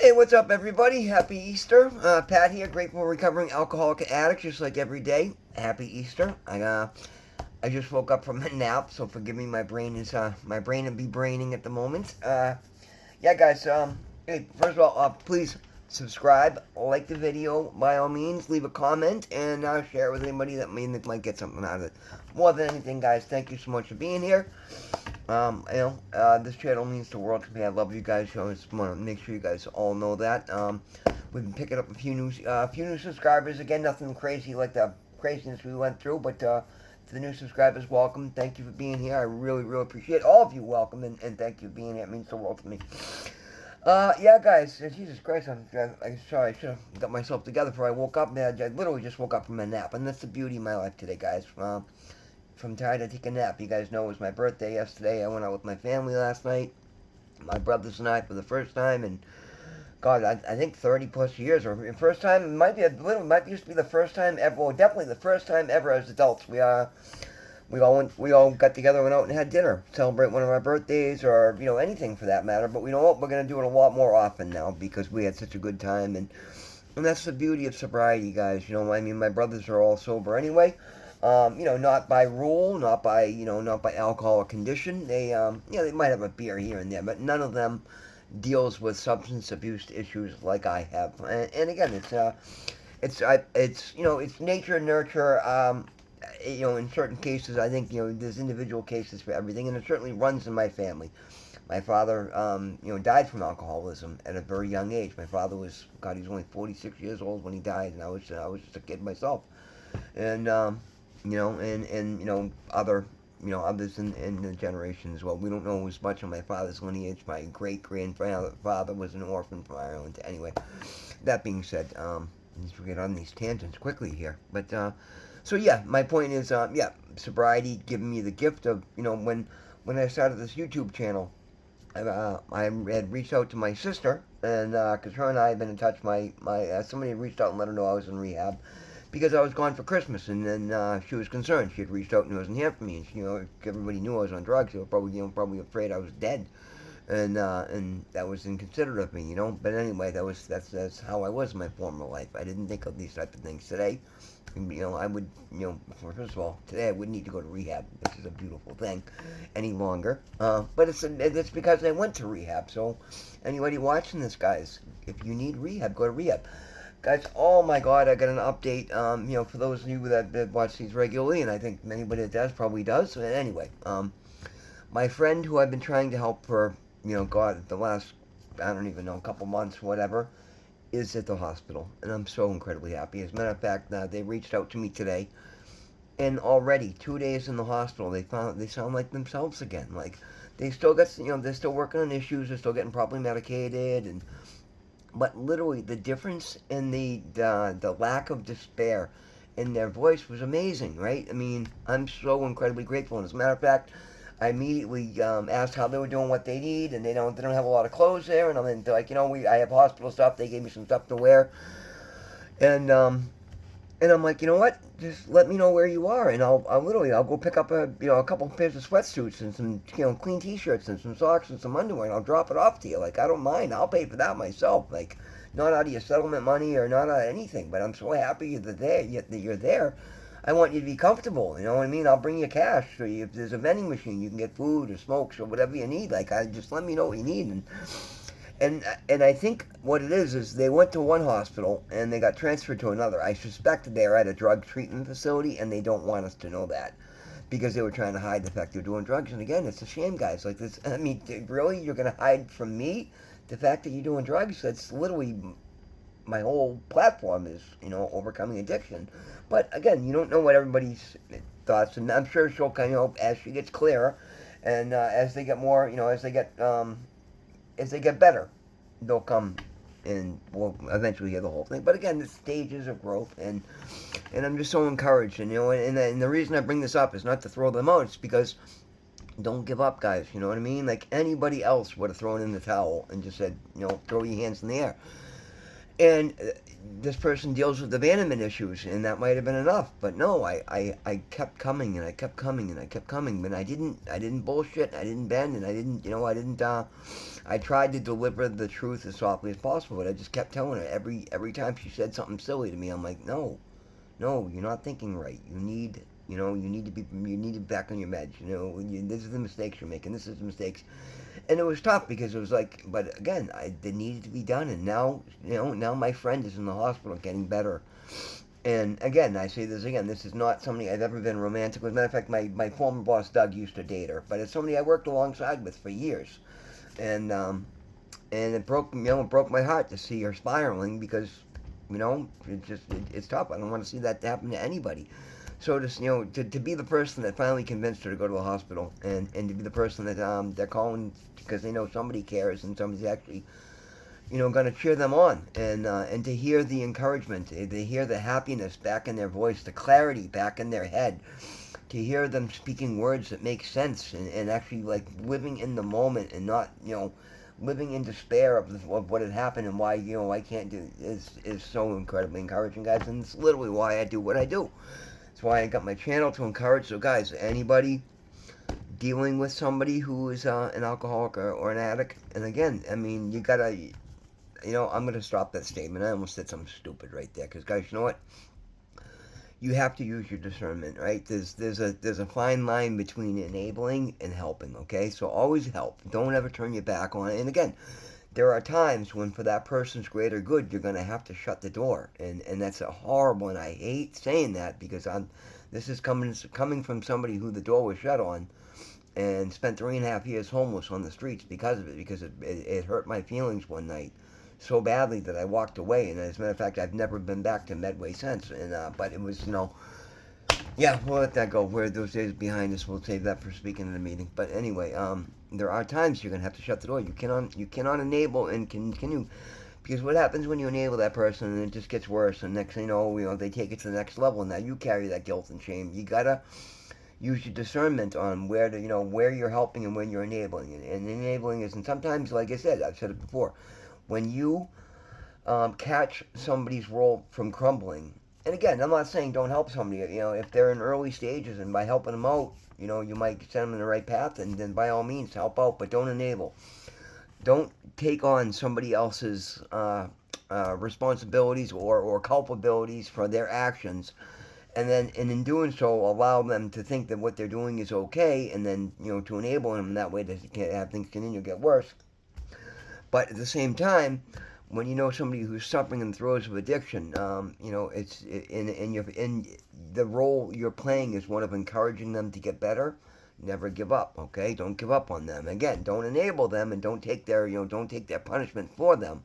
Hey, what's up, everybody? Happy Easter. Pat here, grateful recovering alcoholic addict, just like every day. Happy Easter. I just woke up from a nap, so forgive me. My brain will be braining at the moment. Yeah, guys. Hey, first of all, please subscribe, like the video by all means, leave a comment, and share it with anybody that might get something out of it. More than anything, guys, thank you so much for being here. This channel means the world to me. I love you guys. I just want to make sure you guys all know that. We've been picking up few new subscribers. Again, nothing crazy like the craziness we went through, but to the new subscribers, welcome. Thank you for being here. I really, really appreciate all of you. Welcome and thank you for being here. It means the world to me. Yeah, guys. Jesus Christ, I'm sorry. I should have got myself together before I woke up. Man, I literally just woke up from a nap, and that's the beauty of my life today, guys. From tired to take a nap. You guys know it was my birthday yesterday. I went out with my family last night. My brothers and I for the first time in God, I think 30 plus years, or first time. It might be a little. Might used to be the first time ever. Well, definitely the first time ever as adults. We all got together, went out and had dinner, celebrate one of our birthdays, or anything for that matter. But we know what we're gonna do it a lot more often now because we had such a good time, and that's the beauty of sobriety, guys. I mean, my brothers are all sober anyway. Not by rule, not by alcohol or condition. They might have a beer here and there, but none of them deals with substance abuse issues like I have. And again, it's nature and nurture. In certain cases, I think there's individual cases for everything, and it certainly runs in my family. My father, died from alcoholism at a very young age. My father was, God, he was only 46 years old when he died, and I was just a kid myself. And other others in the generation as well. We don't know as much of my father's lineage. My great grandfather was an orphan from Ireland. Anyway, that being said, let's get on these tangents quickly here. But so yeah, my point is, yeah, sobriety giving me the gift of when I started this YouTube channel. I had reached out to my sister, and because her and I had been in touch, somebody had reached out and let her know I was in rehab, because I was gone for Christmas, and then she was concerned. She had reached out and wasn't hearing from me. And everybody knew I was on drugs. They were probably afraid I was dead, and that was inconsiderate of me. But anyway, that's how I was in my former life. I didn't think of these type of things today. I would, first of all, today I wouldn't need to go to rehab. This is a beautiful thing, any longer. But it's because I went to rehab. So, anybody watching this, guys, if you need rehab, go to rehab. Guys, oh my God, I got an update. For those of you that watch these regularly, and I think anybody that does probably does. But anyway, my friend who I've been trying to help for, God, the last, I don't even know, couple months, whatever, is at the hospital, and I'm so incredibly happy. As a matter of fact, they reached out to me today, and already 2 days in the hospital, they sound like themselves again. Like they still got, they're still working on issues, they're still getting properly medicated, and but literally the difference in the lack of despair in their voice was amazing, right? I mean, I'm so incredibly grateful. And as a matter of fact, I immediately asked how they were doing, what they need, and they don't have a lot of clothes there. And I'm like, I have hospital stuff. They gave me some stuff to wear, and I'm like, you know what? Just let me know where you are, and I'll go pick up a couple pairs of sweatsuits and some clean T-shirts and some socks and some underwear, and I'll drop it off to you. Like I don't mind. I'll pay for that myself. Like not out of your settlement money or not out of anything. But I'm so happy that you're there. I want you to be comfortable. You know what I mean? I'll bring you cash. So if there's a vending machine, you can get food or smokes or whatever you need. Like I just let me know what you need, and I think what it is they went to one hospital and they got transferred to another. I suspect they're at a drug treatment facility and they don't want us to know that because they were trying to hide the fact they're doing drugs. And again, it's a shame, guys. Like this, I mean, really, you're gonna hide from me the fact that you're doing drugs? That's literally my whole platform is overcoming addiction. But again, you don't know what everybody's thoughts, and I'm sure she'll kind of as she gets clearer, and as they get more, as they get better, they'll come and we'll eventually hear the whole thing. But again, the stages of growth, and I'm just so encouraged. And the reason I bring this up is not to throw them out. It's because don't give up, guys. You know what I mean? Like anybody else would have thrown in the towel and just said, throw your hands in the air. And this person deals with abandonment issues, and that might have been enough. But no, I kept coming, and I kept coming, and I kept coming. But I didn't bullshit. I didn't bend, and I didn't. I tried to deliver the truth as softly as possible, but I just kept telling her every time she said something silly to me. I'm like, no, no, you're not thinking right. You need to be back on your meds. This is the mistakes you're making. This is the mistakes. And it was tough because it was like, but again, it needed to be done. And now, now my friend is in the hospital getting better. And again, I say this again, this is not somebody I've ever been romantic with. Matter of fact, my former boss, Doug, used to date her. But it's somebody I worked alongside with for years. And it broke my heart to see her spiraling because, it's tough. I don't want to see that happen to anybody. So to be the person that finally convinced her to go to the hospital, and to be the person that they're calling because they know somebody cares and somebody's actually going to cheer them on, and to hear the encouragement, to hear the happiness back in their voice, the clarity back in their head, to hear them speaking words that make sense, and actually like living in the moment and not living in despair of what had happened and why I can't do is so incredibly encouraging, guys. And it's literally why I do what I do. That's why I got my channel, to encourage. So guys, anybody dealing with somebody who is an alcoholic or an addict, and again, I mean, you gotta, I'm gonna stop that statement. I almost said something stupid right there, because guys, you know what? You have to use your discernment, right? There's a fine line between enabling and helping. Okay, so always help. Don't ever turn your back on it. And again, there are times when, for that person's greater good, you're gonna have to shut the door, and that's a horrible. And I hate saying that because this is coming from somebody who the door was shut on, and spent 3.5 years homeless on the streets because of it. Because it hurt my feelings one night so badly that I walked away. And as a matter of fact, I've never been back to Medway since. And but it was, yeah, we'll let that go. Where those days behind us, we'll save that for speaking in a meeting. But anyway, there are times you're gonna have to shut the door. You cannot enable and continue, because what happens when you enable that person and it just gets worse, and next thing they take it to the next level. And now you carry that guilt and shame. You gotta use your discernment on where you're helping and when you're enabling. And enabling is, and sometimes, like I said, I've said it before, when you catch somebody's role from crumbling. And again, I'm not saying don't help somebody. If they're in early stages, and by helping them out, you might send them in the right path, and then by all means help out, but don't enable. Don't take on somebody else's responsibilities or culpabilities for their actions, and in doing so, allow them to think that what they're doing is okay, and then to enable them that way to have things continue to get worse. But at the same time, when you know somebody who's suffering in the throes of addiction, it's in the role you're playing is one of encouraging them to get better. Never give up, okay? Don't give up on them. Again, don't enable them, and don't take their punishment for them,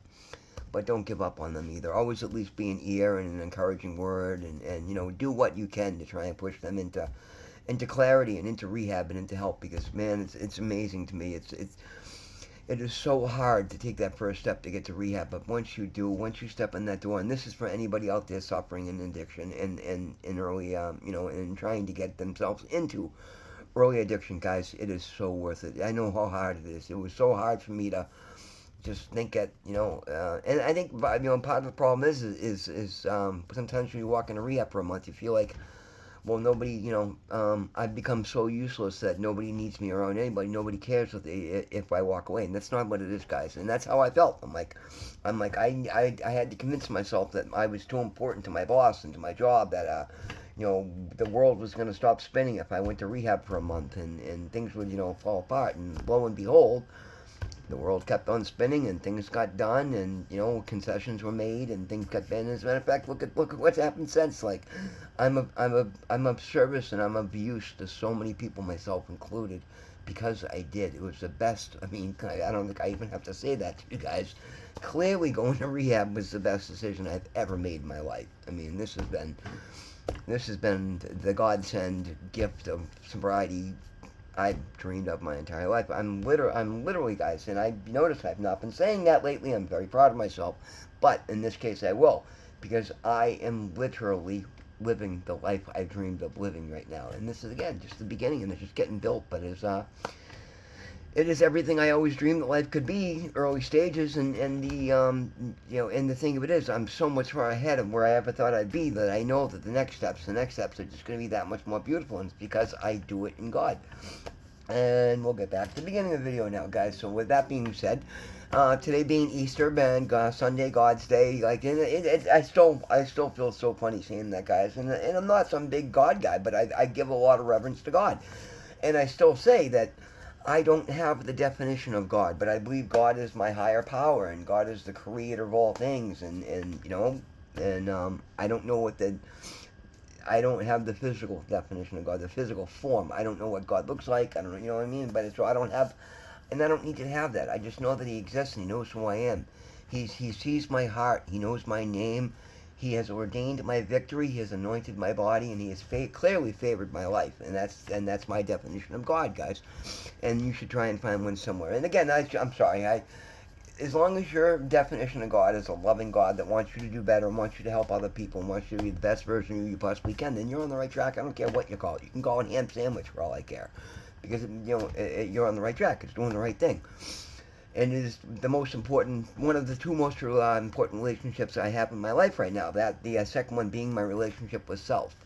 but don't give up on them either. Always at least be an ear and an encouraging word, and do what you can to try and push them into clarity and into rehab and into help. Because man, it's amazing to me. It is so hard to take that first step to get to rehab, but once you do, once you step in that door, and this is for anybody out there suffering in addiction and in early, and trying to get themselves into early addiction, guys, it is so worth it. I know how hard it is. It was so hard for me to just think that, and I think, part of the problem is sometimes when you walk into rehab for a month, you feel like, well, nobody, I've become so useless that nobody needs me around anybody. Nobody cares if I walk away, and that's not what it is, guys. And that's how I felt. I had to convince myself that I was too important to my boss and to my job, that the world was going to stop spinning if I went to rehab for a month, and things would fall apart. And lo and behold, the world kept on spinning, and things got done, and concessions were made, and things got done. As a matter of fact, look at what's happened since. Like, I'm of service, and I'm of use to so many people, myself included, because I did. It was the best. I mean, I don't think I even have to say that to you guys. Clearly, going to rehab was the best decision I've ever made in my life. I mean, this has been the godsend gift of sobriety I've dreamed of my entire life. I'm literally, guys, and I notice I've not been saying that lately. I'm very proud of myself, but in this case, I will, because I am literally living the life I've dreamed of living right now. And this is again just the beginning, and it's just getting built. But it is everything I always dreamed that life could be. Early stages, and the and the thing of it is, I'm so much far ahead of where I ever thought I'd be that I know that the next steps are just going to be that much more beautiful, and it's because I do it in God. And we'll get back to the beginning of the video now, guys. So with that being said, today being Easter, and Sunday, God's Day, like, I still feel so funny saying that, guys. And I'm not some big God guy, but I give a lot of reverence to God, and I still say that I don't have the definition of God, but I believe God is my higher power, and God is the creator of all things, and I don't know what the I don't have the physical definition of God, the physical form. I don't know what God looks like. I don't know, you know what I mean? But so I don't have, and I don't need to have that. I just know that He exists and He knows who I am. He sees my heart. He knows my name. He has ordained my victory. He has anointed my body, and He has clearly favored my life. And that's my definition of God, guys. And you should try and find one somewhere. And again, I'm sorry. As long as your definition of God is a loving God that wants you to do better and wants you to help other people and wants you to be the best version of you possibly can, then you're on the right track. I don't care what you call it. You can call it ham sandwich for all I care, because you're on the right track. It's doing the right thing, and it is the most important, one of the two most important relationships I have in my life right now. That the second one being my relationship with self.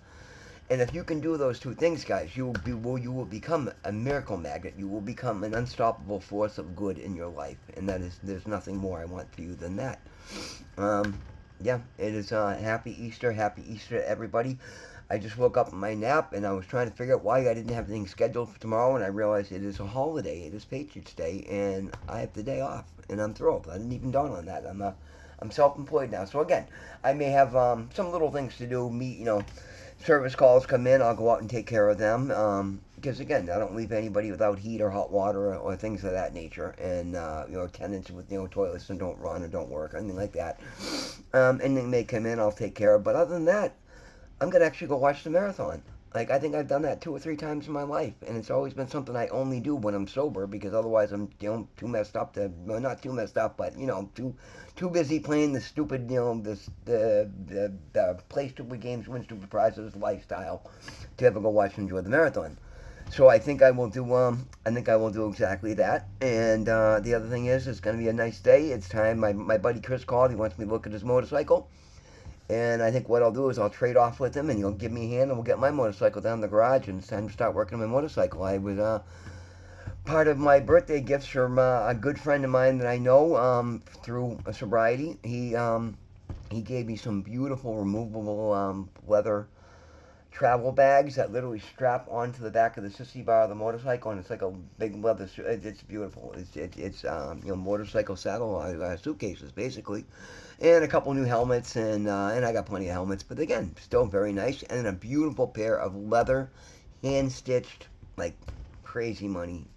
And if you can do those two things, guys, you will become a miracle magnet. You will become an unstoppable force of good in your life, and there's nothing more I want for you than that. Um, yeah, it is happy Easter to everybody. I just woke up from my nap and I was trying to figure out why I didn't have anything scheduled for tomorrow, and I realized it is a holiday. It is Patriots Day, and I have the day off, and I'm thrilled. I didn't even dawn on that. I'm self-employed now, so again, I may have some little things to do. Service calls come in, I'll go out and take care of them. Because again, I don't leave anybody without heat or hot water or things of that nature, and tenants with toilets that don't run or don't work or anything like that. Anything may come in, I'll take care of. But other than that, I'm gonna actually go watch the marathon. Like, I think I've done that 2 or 3 times in my life, and it's always been something I only do when I'm sober, because otherwise I'm too messed up to, well, not too messed up, but too busy playing the stupid the play stupid games, win stupid prizes lifestyle to ever go watch and enjoy the marathon. So I think I will do exactly that. And the other thing is, it's going to be a nice day. It's time. My buddy Chris called. He wants me to look at his motorcycle. And I think what I'll do is I'll trade off with him, and he'll give me a hand, and we'll get my motorcycle down the garage, and it's time to start working on my motorcycle. I was part of my birthday gifts from a good friend of mine that I know through sobriety. He gave me some beautiful removable leather travel bags that literally strap onto the back of the sissy bar of the motorcycle, and it's like a big leather. It's beautiful. It's motorcycle saddle suitcases basically, and a couple new helmets, and I got plenty of helmets. But again, still very nice, and a beautiful pair of leather, hand stitched, like crazy money,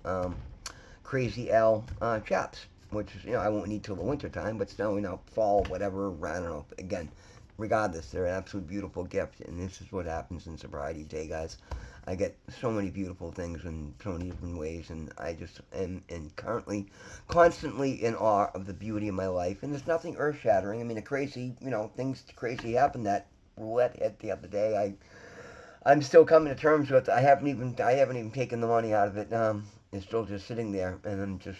crazy L chaps, which I won't need till the winter time, but still fall, whatever. I don't know. Again, regardless, they're an absolute beautiful gift, and this is what happens in sobriety day, guys. I get so many beautiful things in so many different ways, and I just am currently, constantly in awe of the beauty of my life, and there's nothing earth-shattering. I mean, things crazy happened. That roulette hit the other day. I'm still coming to terms with. I haven't even taken the money out of it. It's still just sitting there, and I'm just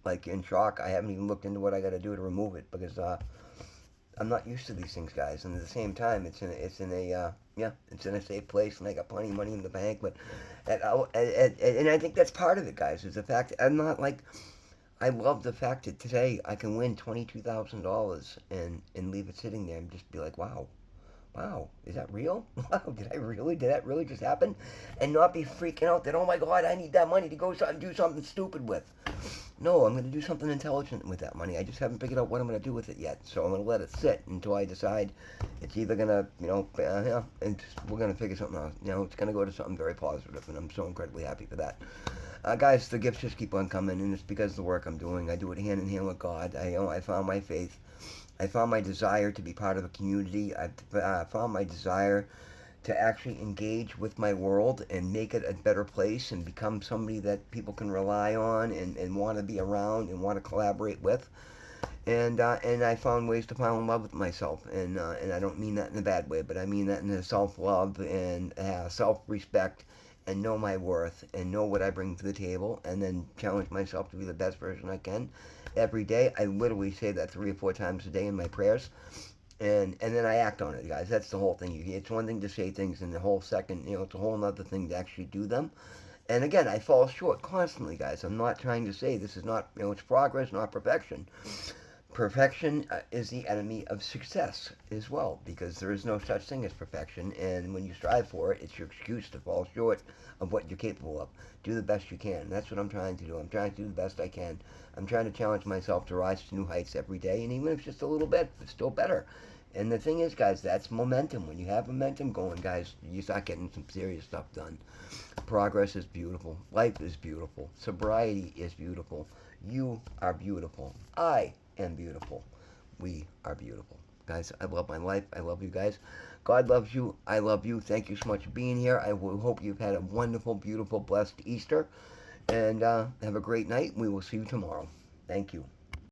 like in shock. I haven't even looked into what I got to do to remove it, because I'm not used to these things, guys. And at the same time, it's in a safe place, and I got plenty of money in the bank. But and I think that's part of it, guys. Is the fact I'm not like. I love the fact that today I can win $22,000 and leave it sitting there and just be like, wow, is that real? Wow, did that really just happen? And not be freaking out that, oh my God, I need that money to go do something stupid with. No, I'm going to do something intelligent with that money. I just haven't figured out what I'm going to do with it yet. So I'm going to let it sit until I decide it's either going to, and we're going to figure something out. It's going to go to something very positive, and I'm so incredibly happy for that. Guys, the gifts just keep on coming, and it's because of the work I'm doing. I do it hand in hand with God. I found my faith. I found my desire to be part of a community. I found my desire to actually engage with my world and make it a better place and become somebody that people can rely on and want to be around and want to collaborate with. And I found ways to fall in love with myself. And I don't mean that in a bad way, but I mean that in a self-love and self-respect and know my worth and know what I bring to the table, and then challenge myself to be the best version I can every day. I literally say that 3 or 4 times a day in my prayers, and then I act on it, guys. That's the whole thing. It's one thing to say things, and the whole second, it's a whole other thing to actually do them. And again, I fall short constantly, guys. I'm not trying to say this is not, it's progress, not perfection. Perfection is the enemy of success as well, because there is no such thing as perfection, and when you strive for it, it's your excuse to fall short of what you're capable of. Do the best you can. That's what I'm trying to do. I'm trying to do the best I can. I'm trying to challenge myself to rise to new heights every day, and even if it's just a little bit, it's still better. And the thing is, guys, that's momentum. When you have momentum going, guys, you start getting some serious stuff done. Progress is beautiful. Life is beautiful. Sobriety is beautiful. You are beautiful. I am beautiful. We are beautiful. Guys, I love my life. I love you guys. God loves you. I love you. Thank you so much for being here. I hope you've had a wonderful, beautiful, blessed Easter. And have a great night. We will see you tomorrow. Thank you.